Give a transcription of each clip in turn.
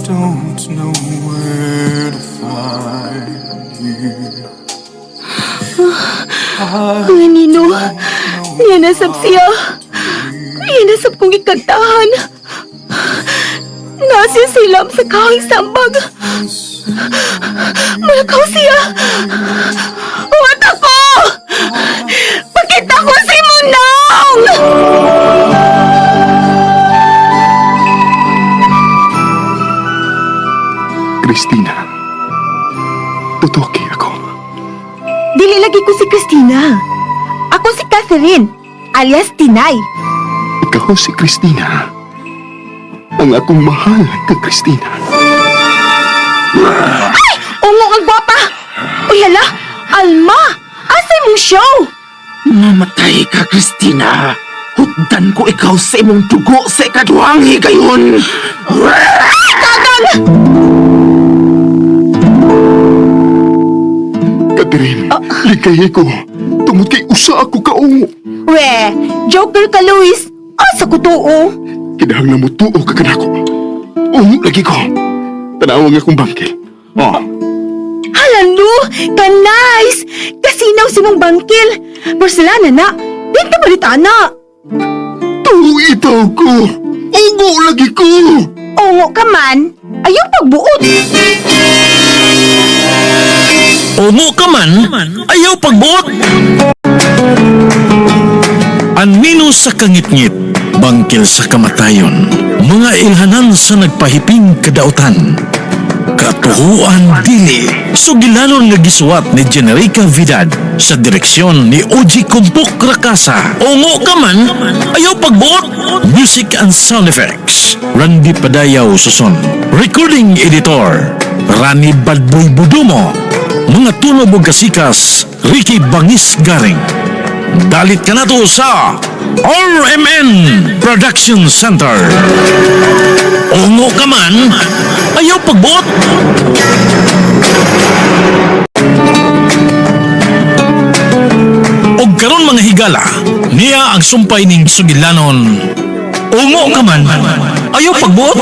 don't know where to find you. Ang Nino, yan nasab siya. Yan nasab kong ikagtahan. Nasi silam sa kahing sambag. Malakaw siya. Uwat ako! Pakita ko si Munong! Christina, tutuki ako. Dili lagi ko si Christina. Ako si Catherine, alias Tinay. Ikaw si Christina. Ang akong mahal ka, Christina. Ay! Ungo ang gwapa! Uy, hala! Alma! Asay mong show? Mamatay ka, Christina. Hutdan ko ikaw sa imong dugo sa ikaduhang higayon. Kagang! Catherine, ligay ko. Tungod kay usa ako kaungo. We, joker ka, Luis. Asa ko tuo? Kinahanglan mo tuo ka kanako. Ungo lagi ko. Tanawang akong bangkil. Oh, Halalo! Ka-nice! Kasinaw si mong bangkil. Barcelona na. Din ka balita na. tuo itaw ko. Ungo lagi ko. Ongo ka man. Ayaw pagbuot. Umo ka man, ayaw pagbuot. Anino sa kangit-ngit, bangkil sa kamatayon, mga ilhanan sa nagpahiping kadautan. Katuhuan dili, sugilanon nga gisuwat ni Generica Vidal sa direksyon ni Oji Kumpuk Rakasa. Ungo ka man, ayaw pagbuot. Music and sound effects, Randy Padayaw Suson. Recording editor, Rani Badboy Budumo. Mga tunog o kasikas, Ricky Bangis Garing. Dalit ka na to sa RMN Production Center. Ungo ka man, ayaw pagbuot. Og karon mga higala, niya ang sumpay ning sugilanon. Ungo ka man, ayaw pagbuot.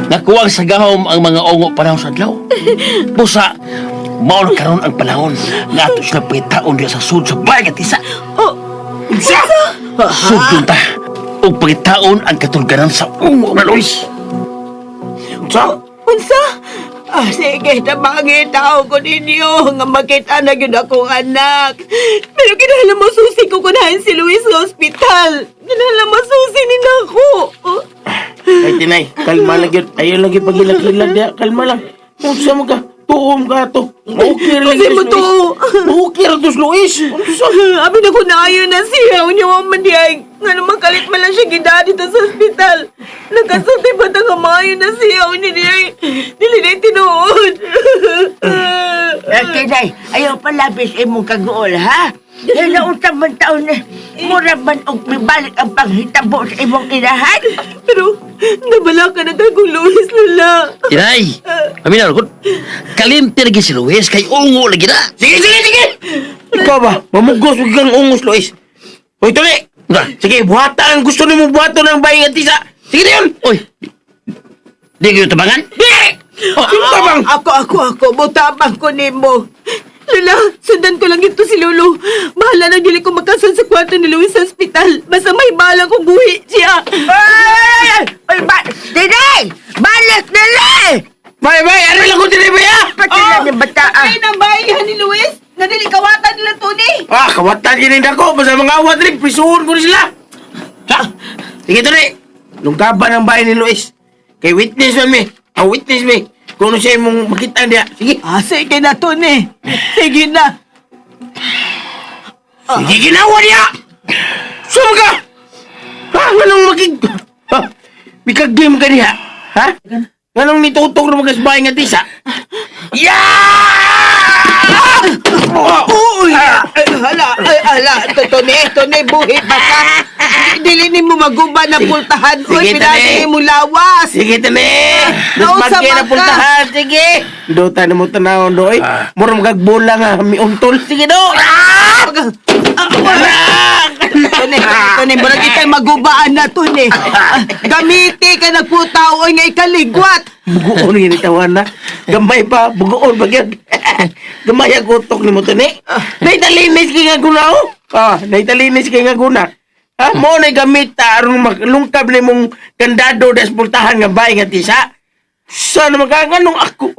Nakuwang sa gahom ang mga ongo panahon sa adlaw. Busa, maul karon ang panahon nga ato sila pagitaon diya sa sud sa bayan at isa. Oh, Unsa? Sud ta. Og pagitaon ang katulgaran sa ongo na Luis. Unsa? unsa? Sige, namangitaw ko ninyo nga makita na yun akong anak. Pero kinahanglan mo susi ko kunahan si Luis sa ospital. Kinahanglan mo susi nila ako. Ay, Tinay, kalma lang yun. Ayaw lagi pag-ilag-ilag niya. Kalma lang. Unsa mo ka? Tuom ka to. Okay lang Kasi mo to. Okay lang to, Luis. Unsa? Abi na ko na ayaw na siya. Unya mo man diay. Nga naman kalit man lang siya gida dito sa ospital. Nagkasulti pa ta nga maayo na siya. Unya diay. Dili na tinuod. Tinay, ayaw palabis imong kagool, ha? Hello, untang man taon na. Mura man og mibalik ang panghitabo sa imong inahan. Pero nabala ka na kagong Luis, Lula. Tinay, amin na, kalimti lagi si Luis, kay ungo lagi na. Sige, sige, sige! Ikaw ba? Mamugos, huwag kang ungos, Luis. Hoy, Tuli! Sige, buhatan ang gusto ni mo buhaton ng bayang at isa. Sige na yun! Uy! Di kayo tabangan? Di! Sino tabang? Ako. Butabang ko nimo. Lula, sundan ko lang ito si Lulu. Bahala na dili ko makasun sa kwarto ni Luis sa ospital. Basta may balang kong buhi siya. Ay, Tinay! Balik nila! Bay, ano lang ko Tinay, bay, ah? Pati na yung bata. Ay, nang bayan ni Luis. Nga dili kawatan nila to ni. Kawatan kinin ako. Basta mga awat rin, prisuhon ko rin sila. Sige, Tuli. Lungkaban ang bahay ni Luis. Kay witness man, me. Witness, me. Kung ano siya mong makita niya. Sige. Sige na to ni. Sige na. Sige, ginawa niya! Saan ka? Anong Bikag-game ka niya? Ha? Anong nitutok na magasbahay nga tisa? Uy! Hala, Tone, buhi pa ka. Dili ni mo maguba na pultahan. Uy, Sige, pinagin Tone. mo lawas. Sige, Tane! Nausa Mas bagay ba na ka? puntahan, sige! Dota na mo tanawon, doy. Murang magagbola nga, mi untol. Sige, do! Tone, murag itay magubaan na to ni. Gamiti ka nagputaoy nga ikaligwat. Bugoon yung tawan na. Gamay pa, bugoon ba yan? Gamay ang utok ni mo to ni. Naitalinis ka nga guna o. Naitalinis ka nga guna. Mo na gamit aron maglungkab ni mong kandado des pultahan nga bay nga tisa. Sana nganong ako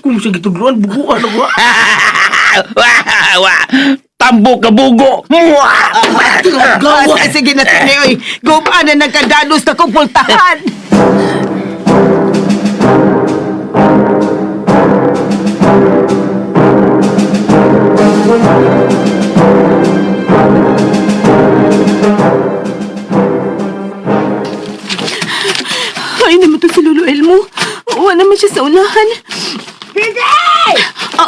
mo sa gitudluan, buguan ako. Tambo ka bugo. Sige na, Tone, oy. Gubaan na nagkadalos na kong pultahan. Ay, naman to si Lolo Elmo. Uwa naman siya sa unahan. Diday!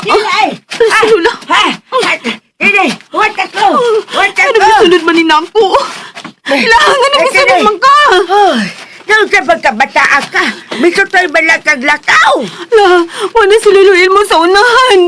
Diday! Si Lolo. Diday! What ako? What Ano ako? ba sunod man ni Nampo? Kailangan na masunod man ka. Nung sa pagkabataan ka, miso to'y balakag-lakaw. La, wala si Lolo Elmo sa unahan.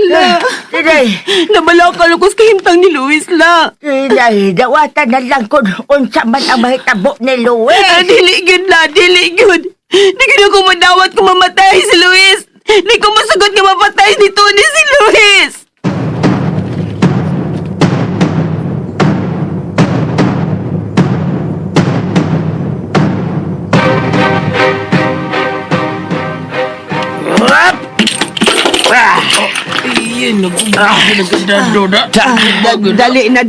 La, Diday! nabalakal ako sa kahintang ni Luis, la. Diday, dawatan na lang kung unsa man ang mahitabo ni Ah, Luis. dili gyud la, dili gyud. Di gyud ako madawat kung mamatay si Luis. Di ko masugot nga mapatay ni Tony si Luis. Iyan, nagkandado na. Dali na.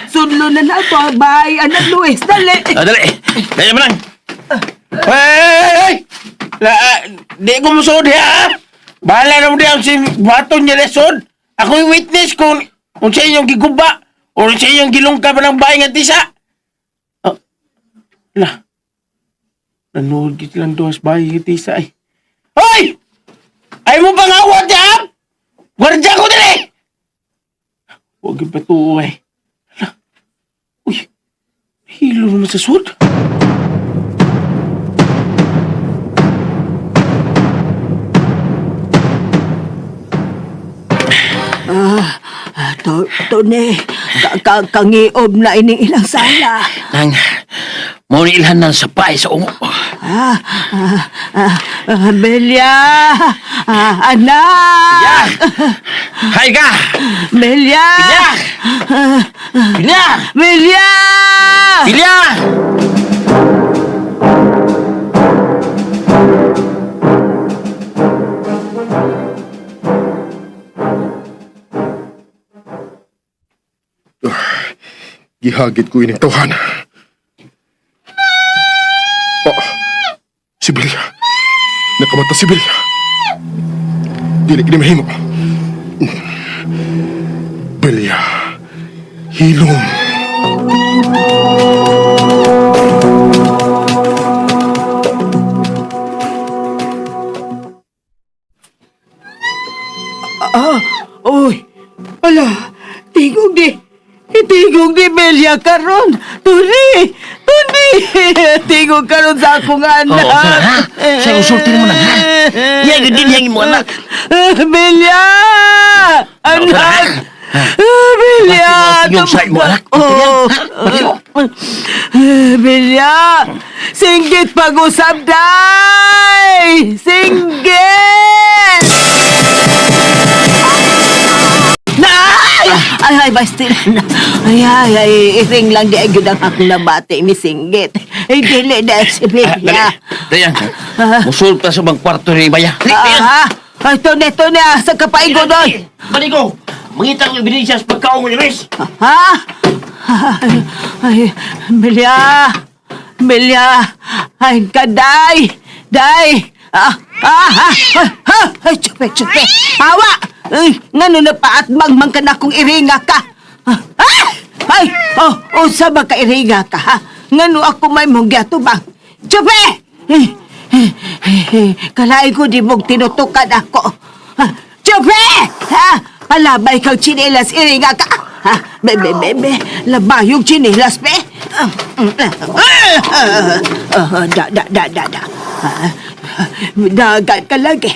Sunlo na na to, bye. Anak Luis, dali. Dali. Dali mo lang. Hey! Di ko musod ha. Bahala na mo diyan si Baton niya lesod. Ako yung witness kung sa inyong giguba o sa inyong gilungkab ng bahay nga tisa. Nanood kita lang doon sa bahay nga tisa ay. Hoy! Ay mo bang awat dyan? Gwardya ko dali! Huwag yung patuo eh. Uy, hilo naman sa sud. Tony, kangiob na ining ilang sala. Nang, mo ni ilhanan sa pay sa ungo. Belia! Anak! Ya! Hay ka! Belia! Pilya! Pilya! Belia! Pilya! Gihagit ko ining tawhan. Si Belia. Nakamata si Belia. Dili kini mahimo. Belia. Hilom. Uy! Ala! Tingog di Belia karon! Tuni! Tingog karon sa akong anak! Oo, sana ha? Sa usultin mo na ha? Yan, din yan mo anak. Belia! Anak! Belia! Yung side mo anak. Belia! Singgit pag-usap, day! Singgit! Ay, basta na. Ay, iring lang di agad ang akong nabati ni Singgit. Ay, dili na si Belia. Dayan, musulta sa bang kwarto ni Baya. Ay, Tone, sa kapaigo doon. Balik ko, mangitang yung ebidensya sa pagkaong ni Luis. Ha? Ay, Belia! Ay, kaday! Ay, chupe! Hawa! Ay, ngano na paatbang man ka na kung iringa ka? Ay, sa ba ka iringa ka, ha? Ngano ako may mong gatubang? Chupe! Kalain ko di mong tinutukan ako. Chupe! Ha? Palabay kang chinelas, iringa ka. Ha? Bebe, labayog chinelas, be. Dagat ka lagi.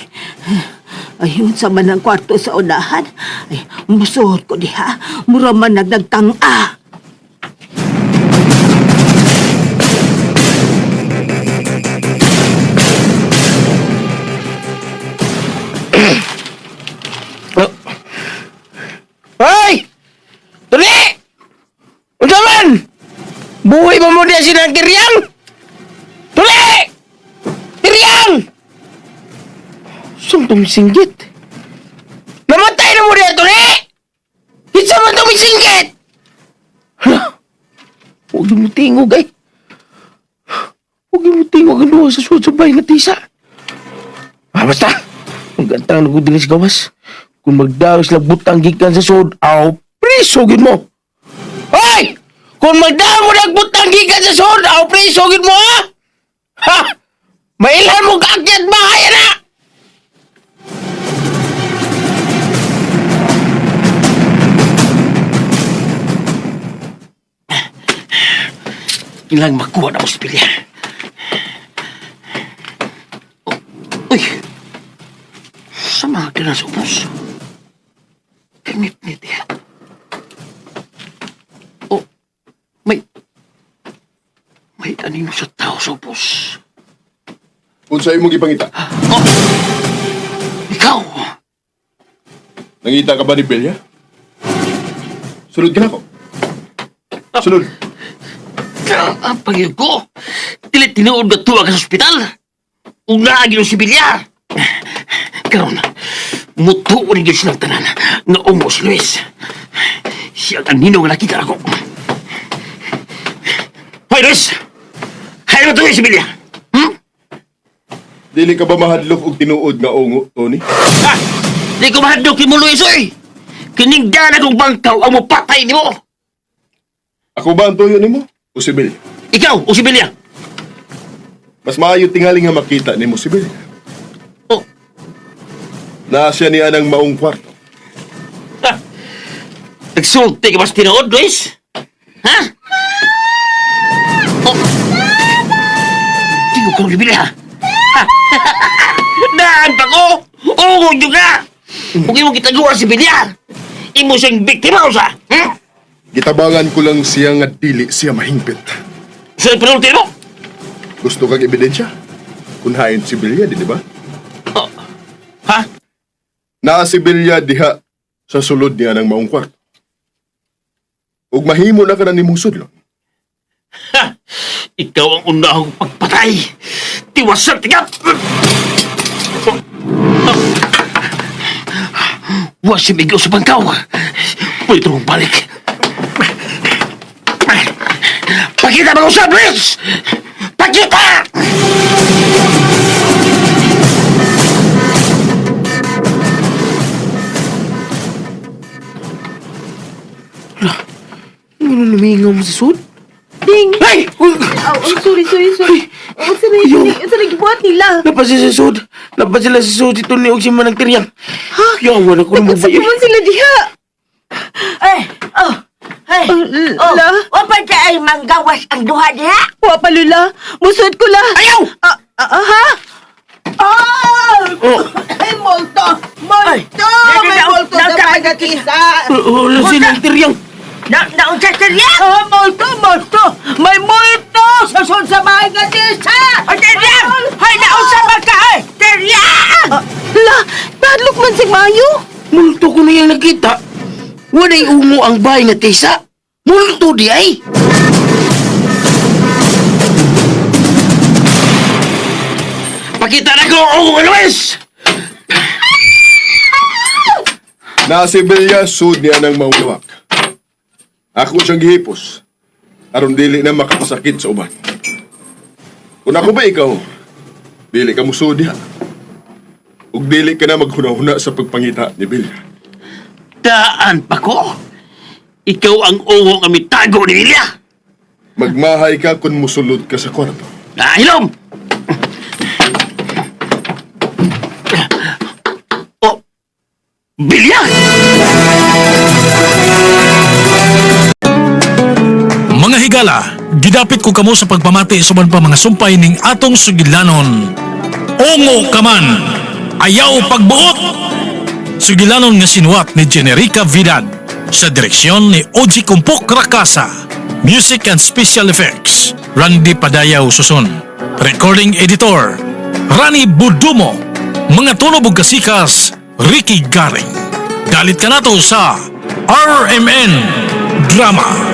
Ayun sa man ang kwarto sa unahan. Ay, musuhod ko diha. Mura man nagtanga. Hoy! Tuli! Unsa man? Buhay ba mo diya silang Tiryang? Tuli! Tiryang! Saan itong singgit? Namatay na mo diya, Tuli! Hitsa man itong singgit! Hala! Huwag mo tingog, ay. Huwag mo tingog ang luha sa suwad sa bahay na tisa. Basta! Ang gantang nagudin sa gawas. Kung magdaos lang butang gikan sa sod, aw, presogin mo. Hoy! Kung magdaos mo lang butang gikan sa sod, aw, presogin mo, ha? Ha? Mailan mo kaakyat bahay, na! Ilang makuha na mo si Pilya. Uy! Sama ka na sa ubos. Kanit-nit yan. Oh, may anino sa tao sa ubos. Unsa imong gipangita? Oh! Ikaw! Nangita ka ba ni Belia? Sunod ka na ko. Sunod. Ang pagiging ko! Tilit tinuod na tuwa ka sa ospital! Unagin mo si Bilya! Karon, mutuon rin yun silang tanan nga umos, Luis. Siya ang anino nga nakita ako. Hoy, Luis! Hay mo tuloy si Bilya! Dili ka ba mahadlok og tinuod nga ungo, Tony? Ha! Di ko mahadokin mo, Luis, oy! Kinigdan akong bangkaw ang mapatay ni mo! Ako ba ang tuyo nimo? O si Belia? Ikaw, o si Bilya! Mas maayo tingali nga makita nimo si Belia. Oh, Naa siya niya ng maong kwarto. ha! Nagsulti ka ba sa tinood, Luis? Ha? Oh! Tingog ka ni Bilya! Ha? Daan pa ko! Oo, juga! Huwag mo kitagawa si Bilya! Imo siyang biktima o sa? Gitabangan ko lang siya nga dili siya mahingpit. Saan penulti mo? Gusto kang ebidensya? Kunhain si Belia, di ba? Oh. Ha? Naa si Belia diha sa sulod niya ng maong kwarto. Ug mahimo na ka na nimong sudlon. Ha! Ikaw ang unahong pagpatay! Tiwasan tingap! Huwag si Miguel sa bangkaw! Pwede mong balik! Pakita mga usap, Luis! Pakita! Ano lumingaw mo sa sud? Ding! Ay! Sorry. Sa nagbuhat nila. Lapas sila sa sud! Lapas sila sa sud! Ito ni og si Manang Tiryang! Ha? Yawan ako ng Sa babae! naman sila diha. Ay, La? wapa ka ay manggawas ang duha diha? Wa pa, Lula. Musod ko la. Ayaw! Ha? Oh! Ay, multo! Ay, May multo sa naka- mga tisa! Wala silang Tiryang! Naunsa Tirya? Multo! May multo! Sa sun sa mga tisa! O Tirya! Hay, naunsa ba ka ay? Tirya! La, nadlok man si Mayo. Multo ko na yung nakita! Wala'y ungo ang bahay nga tisa! Multo di ay! Pakita na ko ang ungo, Luis! Naa si Belia sud niya ng maong luwak. Ako siyang gihipos. Aron dili na makapasakit sa uban. Kung ako ba ikaw, dili ka musud diha. Ug dili ka na maghuna-huna sa pagpangita ni Belia. Daan pa ko! Ikaw ang ungo nga mitago ni Lilia! Magmahay ka kung musulod ka sa kwarto. Hilom! Oh! Bilya! Mga higala, gidapit ko kamo sa pagpamati suman pa mga sumpay ning atong sugilanon. Ungo ka man, ayaw pagbuot! Sugilanon nga sinuwat ni Generica Vidal sa direksyon ni Oji Kumpok Rakasa. Music and Special Effects, Randy Padayaw Suson. Recording Editor, Rani Budumo. Mga tunog ug kasikas, Ricky Garing. Dalit ka nato sa RMN Drama.